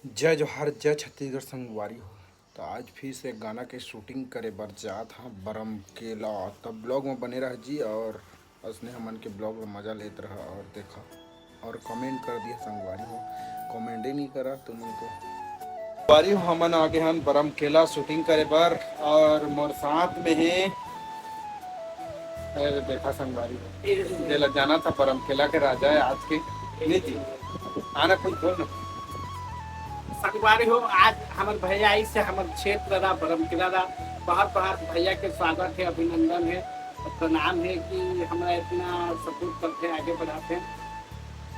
जय जोहार जय छत्तीसगढ़ संगवारी हो। तो आज फिर से गाना के शूटिंग करे बर जात हाँ बरम केला। तब ब्लॉग में बने रह जी और असने हमन के ब्लॉग में मजा लेते रहा और देखा और कमेंट कर दिया संगवारी हो। कमेंट ही नहीं करा तुम तो संगवारी हो। हमन आगे हम बरम केला शूटिंग करे बर और मोर साथ में है देखा संगवारी हो जेला जाना था बरम केला के राजा है आज के नीति आना कुछ बोल ना संगवारी हो। आज हमारे भैया आई से हमारे क्षेत्र रहा बरमकिला रहा बहुत बहुत भैया के स्वागत है, अभिनंदन है और प्रणाम है कि हमारा इतना सपोर्ट करते हैं, आगे बढ़ाते हैं।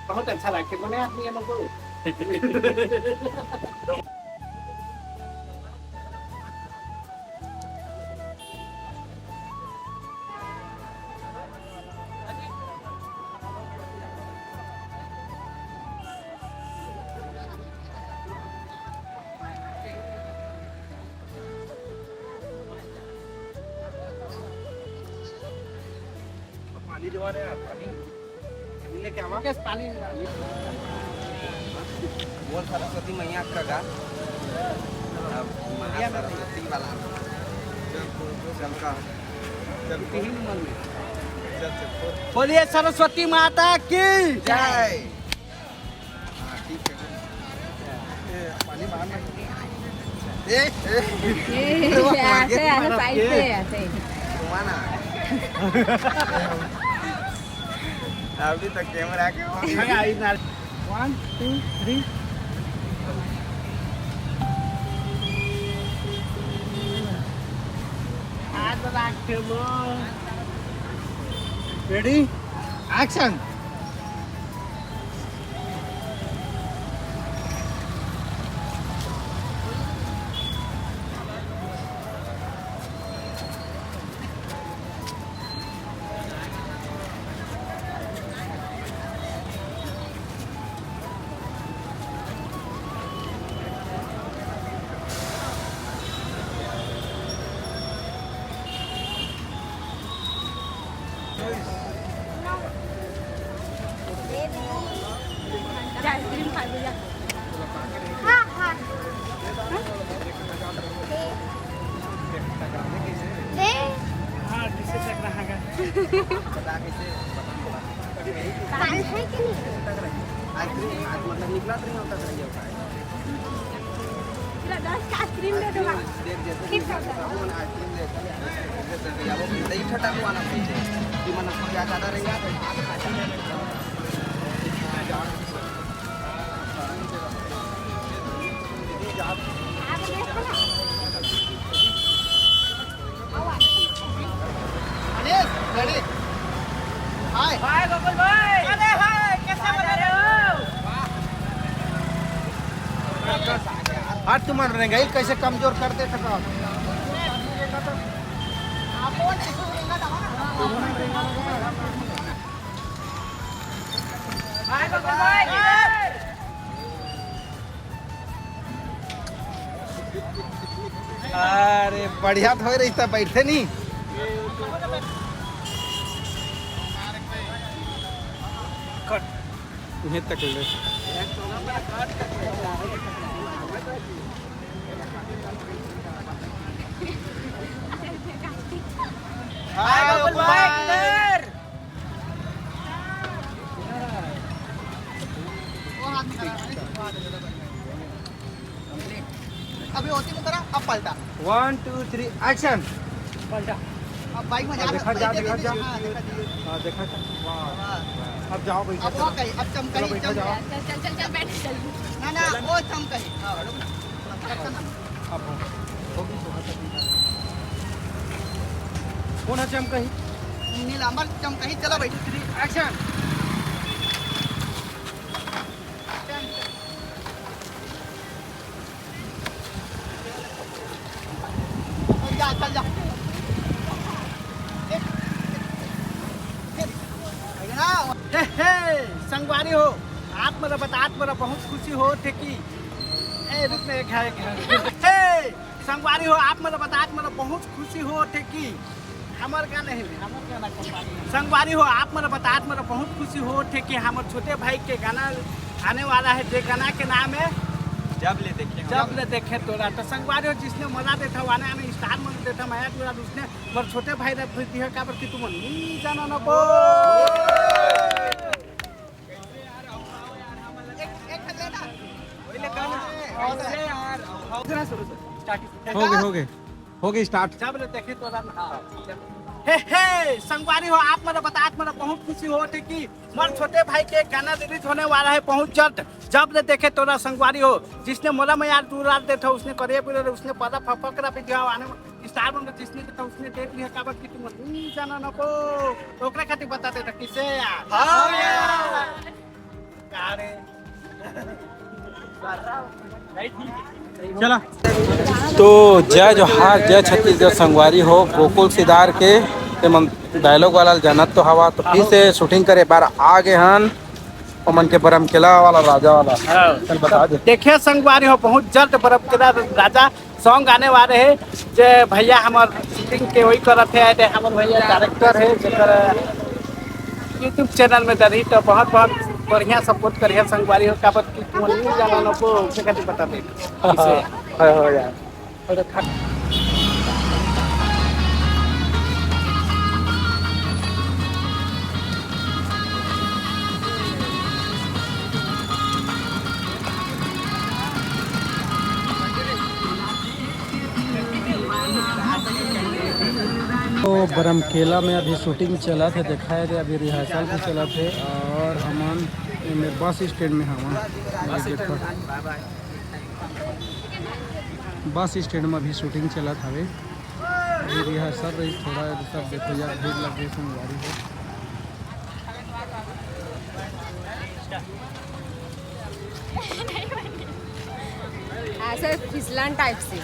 बहुत अच्छा लगे बोले आदमी हमको। पानी जो है पानी लेके आवा किस पानी बोल सरस्वती मैया का सरस्वती वाला चल का बोलिए सरस्वती माता की जय। पानी बाहर ऐसे ऐसे साइड से ऐसे घुमाना अभी तक कैमरा के 1 2 3 आज रखे वो रेडी एक्शन। आइसक्रीम खा लिया। हाँ हाँ दे हाँ जिसे चक रहा है बता कैसे पानी है कि नहीं? आइसक्रीम आज मतलब निकला तो नहीं होता है चलो 10 का आइसक्रीम दे दो। देख जैसे ठीक है आइसक्रीम ले या वो दही ठटा को आना चाहिए कि मन को क्या ज्यादा रहेगा आप देखो ना। रेडी हाय हाय गोकुल भाई। अरे हाय कैसे बने रहे हो? आज तुम रह गई कैसे कमजोर करते थका हाय गोकुल भाई किधर? अरे बढ़िया तो हो रही था बैठे नहीं उन्हें तक ले हाय गोकुल भाई किधर? अभी होती में तरह अब पलटा 1 2 3 एक्शन। पलटा अब बाइक में देखा जा देखा जा हाँ, देखा जी। हाँ देखा जा वाह हाँ। अब जाओ बैठो अब वो कही अब चमकही चलो बैठो जाओ चल बैठ चल। ना ना वो चमकही हाँ रुक ना थोड़ा सा ना। अब होगी तो हाथ अपनी कौन है चमकही नीलांबर चमकही चला बैठ एक्शन। जा चल जा हे हे संगवारी हो। आप मेरा बतात मेरा बहुत खुशी हो थे कि ए रुक में खाए हे संगवारी हो। आप मेरा बतात मेरा बहुत खुशी हो थे कि हमार गाना है संगवारी हो आप मेरा बतात मेरा बहुत खुशी हो थे कि हमारे छोटे भाई के गाना आने वाला है। जे गाना के नाम है जब ले देखे तोरा तो संगवारी हो जिसने मजा देता वाने हमें स्टार मन देता माया तोरा उसने मोर छोटे भाई रे फिर दिया का कि तुम नहीं जाना न बो हो गए स्टार्ट। जब ले देखे तोरा हे संगवारी हो आप मेरा बहुत खुशी हो कि मोर छोटे भाई के गाना रिलीज होने वाला है बहुत जल्द। जब ले देखे तोरा संगवारी हो जिसने मोला में यार दूर रात देता उसने करे पूरे उसने पता फकरा पे दिया आने स्टार बन जिसने देता उसने देख लिया काबर कि तुम नहीं जाना न को ओकरा खातिर बता देता किसे यार हां यार अरे चला तो जय जोहार जय छत्तीसगढ़ संगवारी हो गोकुल सिदार के डायलॉग वाला जानत तो हवा तो फिर से शूटिंग करे बार आ गए हन ओमन के बरम किला वाला राजा वाला चल बता दे। देखिए संगवारी हो बहुत जल्द बरम किला राजा सॉन्ग आने वाले है जे भैया हमार शूटिंग के वही करत है हमार भैया डायरेक्टर है जेकर यूट्यूब चैनल में दरी तो बहुत बहुत बढ़िया सपोर्ट करिए संगवारी हो काबर कि तुम नहीं जाना न को से खातिर बता दे किसे हो यार तो बरमकेला में अभी शूटिंग चला थे देखा है अभी रिहर्सल भी चला थे और हम बस स्टैंड में हम बस स्टैंड में अभी शूटिंग चला था अभी रिहर्सल रही थोड़ा सब देखो यार भीड़ लग गई संगवारी हो ऐसे फिसलन टाइप से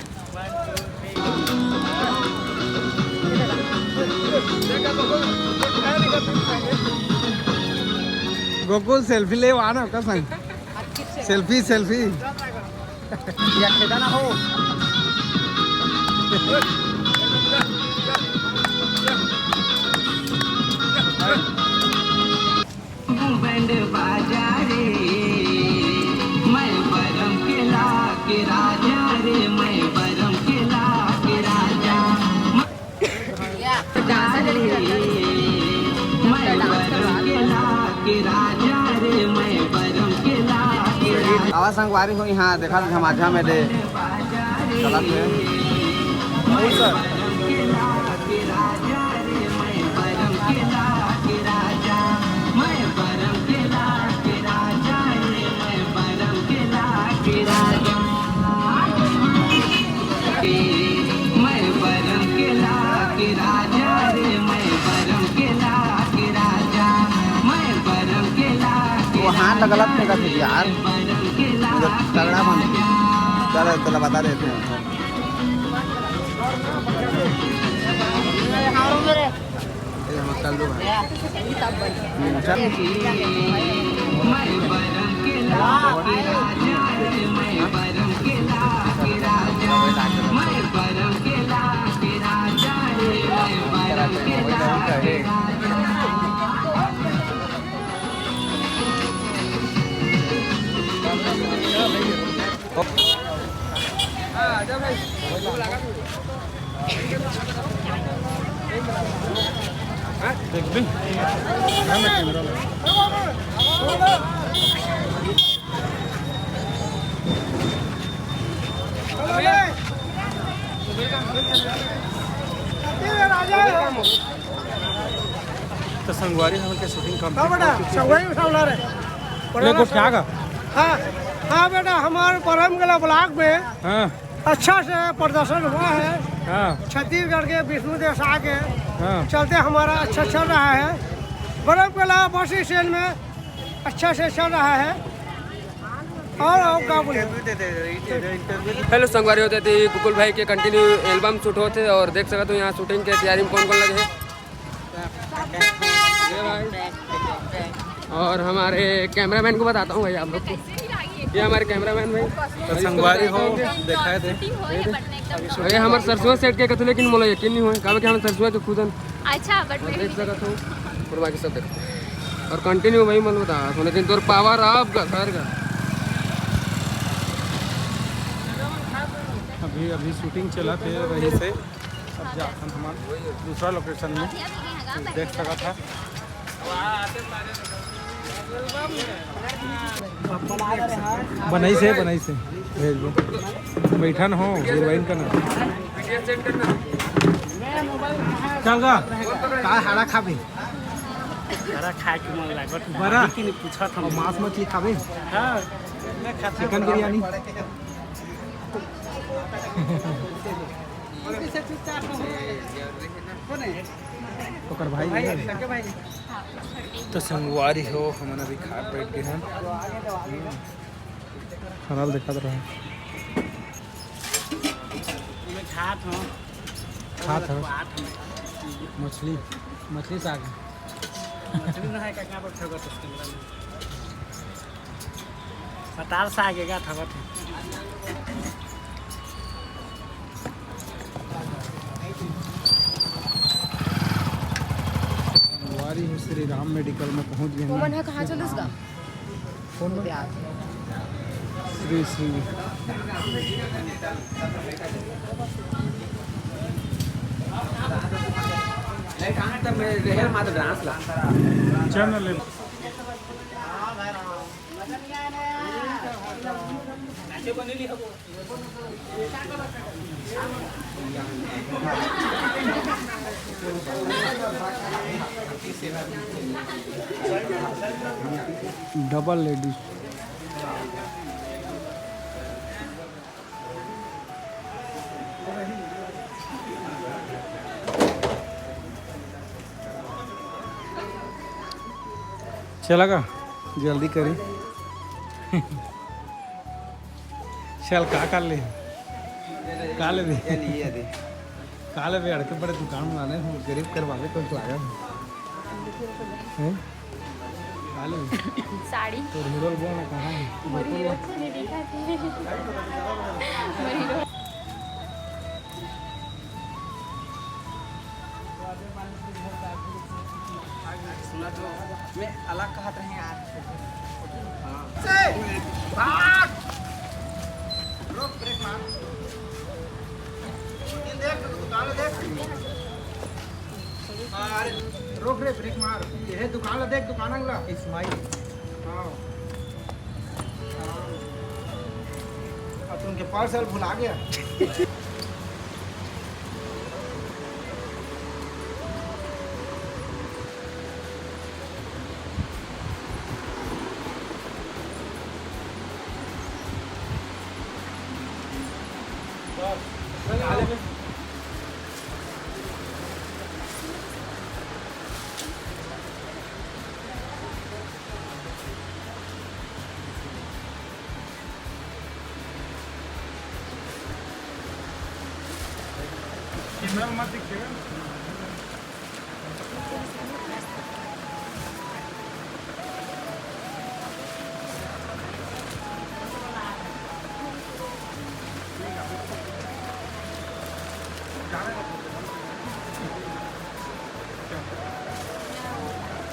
गोकुल सेल्फी ले आना का संग सेल्फी सेल्फी या खेदाना हो बैंड बाजा रे मैं बरम किला के राजा रे मैं बरम किला के राजा मैं बरम किला के राजा रे मैं बरम किला के राजा। आवाज संगवारी हो यहाँ देखा झमाझा में दे चला थे हाथ गलत फेंका थे यार तगड़ा बन चलो चलो बता देते हैं तो संगवारी हम के शूटिंग हाँ बेटा हमारे बरमकेला ब्लॉक में हाँ अच्छा से प्रदर्शन हुआ है। हाँ छत्तीसगढ़ के विष्णु देश आके हाँ चलते हमारा अच्छा चल रहा है। बरमकेला बस स्टैंड में अच्छा से चल रहा है। और क्या बोले हेलो संगवारी होते थे गोकुल भाई के कंटिन्यू एल्बम शूट होते और देख सकते हो यहाँ शूटिंग के तैयारी में कौन कौन लगे हैं और हमारे कैमरामैन को बताता हूँ भाई आप लोग को ये हमारे कैमरामैन भाई तो संगवारी हो देखा थे ये हमारे सरसों सेट के कथु लेकिन मोला यकीन नहीं हुआ कहा कि हम सरसों तो खुद अच्छा बट देख सकते हो और बाकी सब देखते और कंटिन्यू भाई मन बता लेकिन तोर पावर आप घर का अभी शूटिंग चला थे वहीं से अब जाकर हम दूसरा लोकेशन में देख सका था। बनाई से भेज दो बैठा न हो हीरोइन का ना चल गा का हरा खाबे हरा खाए के मन लागत बड़ा कि नहीं पूछत हम मांस मछली खाबे हां मैं खाता चिकन बिरयानी ओकर भाई तो संगवारी हो हमन अभी खा बैठ गए हैं खाना दिखा रहा है मैं खात हूं मछली साग मछली ना है क्या पर ठगत उसके में पताल साग है क्या ठगत है श्री राम मेडिकल में पहुंच गए मोमन है कहाँ चल इसका कौन श्री चैनल डबल लेडीज चलेगा जल्दी करी चल का ले का ले काले पे अड़के बड़े दुकान में आने हम गरीब करवावे तो आया हैं काले साड़ी तो हीरो बोल ना कहां है सुना तो मैं अलग कहत रहे यार से भाग रोक ब्रेक मार देख दुकान देख अरे रोक रे ब्रेक मार ये दुकान देख दुकान अंगला इस्माइल हां अब तुमके पार्सल भुला गया मत दिखेगा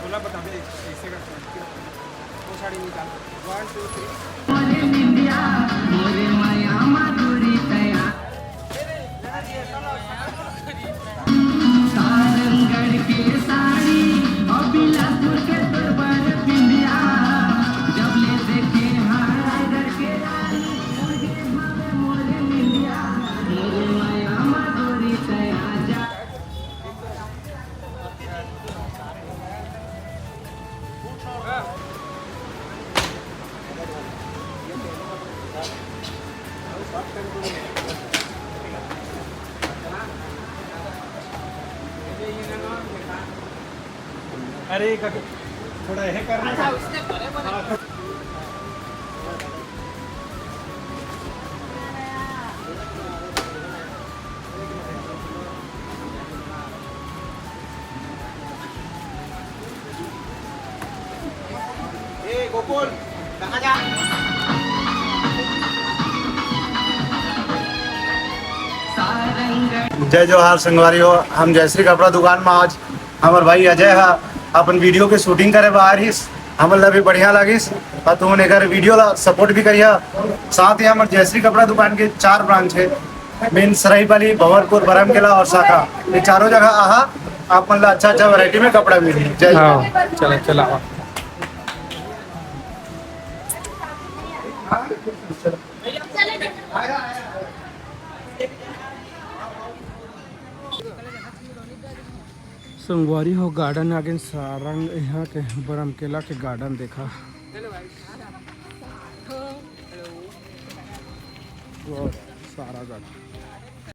बोला बता दे ऐसे का वो साड़ी निकाल 1 2 3 सारंगढ़ के साड़ी और बिलासपुर के तोरबर पिंडिया जब ले देखे हायगर के रानी मुर्गे भावे मोरे मिलिया मोरे माया माधुरी तया जा अरे थोड़ा है करना अच्छा उसने करे बने ए गोकुल कहाँ जा जय जोहार संगवारी हो। हम जयश्री कपड़ा दुकान में आज हमार भाई अजय है अपन वीडियो के शूटिंग करे बाहर ही हमें भी बढ़िया लगिस और तुमने कर वीडियो ला सपोर्ट भी करिए। साथ ही हमारे जयश्री कपड़ा दुकान के 4 ब्रांच है मेन सराईपाली, भंवरपुर, बरमकेला और शाखा, ये चारों जगह आहा आप मतलब अच्छा अच्छा वैरायटी में कपड़ा मिली। जय हिंद। हाँ चला चला आओ। संगवारी हो गार्डन आगे सारंग यहाँ के बरमकेला के गार्डन देखा। सारा गार्डन